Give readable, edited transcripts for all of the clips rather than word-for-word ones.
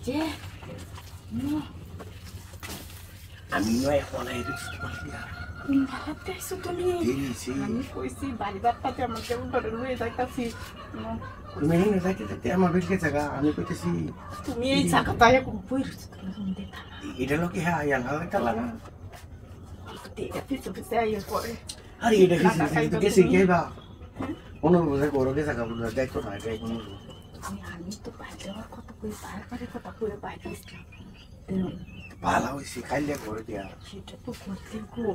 যে আমি নয় ফলাই দিছি তুমি আমি কইছি বাড়ি বাড়িতে আমাকে উঠে লয়ে যাইতাছি তুমি না যাইতে যাইতে আমার বেশি জায়গা আমি কইতেছি তুমি এই জায়গাটা এখন বইরছ তুমি দেখা এটা লোকে হ্যাঁ আয়া লাগা লাগা ঠিক আছে পিছে আইয়া পরে আরে এটা কি গেছে গেবা অনুরোধ করো কে জায়গা বলে দেখো না এটা কোন আমি তো বাইরে আমার কথা কই বারবার কথা কইরে বাইরে আসলাম ভালো হইছে খাইলে করে দিয়া সেটা তো করতে গো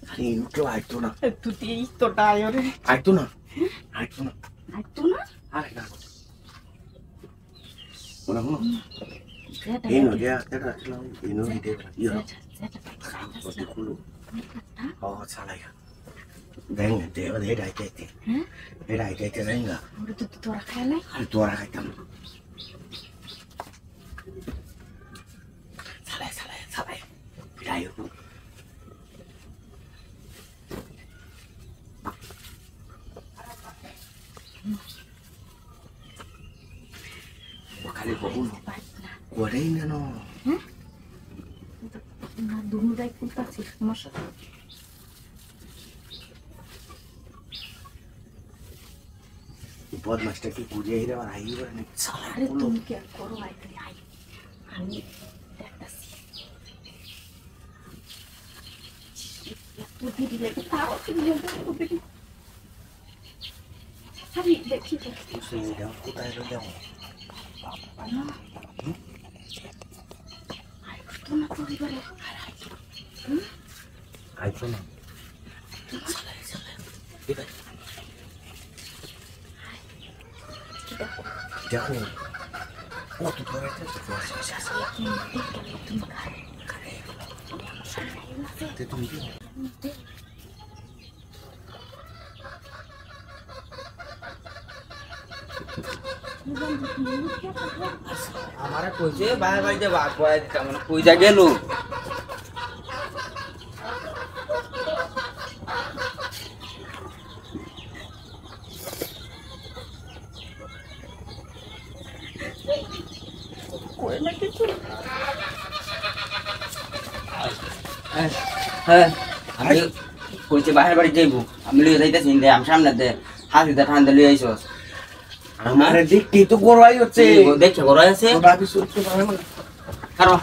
আরে উঠলো আইতো না তুই এই তো ডায়রে আইতো না আইতো না আরে না ওনা ওনা এই নো দিয়া এটা ছিল এই নো দিতে ইয়া কত কুলো ও চালাইগা venga te va de ahí que era que venga tú তোরা খায় নাই আর তোরা খাইতাম সালাই বিরায়ো ওখানে বহুল ওরেই না না দুনুরাই কুলতাছি সমস্যা বদমাসটা কি বুঝিয়ে হিরে আর আইও না আরে তুমি কি করো আই আমি দেখতাছি তুই দিদি লাগে তাও তুমি দেখি আমি দেখি সেই দাও কোথায় যাও আই তো না পরিবারে আইতো না এবার দেখো কত ধরে তুমি আমারে কইছে বাইরে বাড়িতে ভাগ করে দিতাম মানে কই যা গেল হ্যাঁ আমি কইছে বাইরে বাড়ি যাইবো আমি লইয়া যাইতাছি আমি সামনে দে হাসিতে ঠান্ডা লইয়া আইছস আমার দেখতেই তো গড়াই হচ্ছে দেখে গড়াই আছে বাকি সুরতে পারে না কারো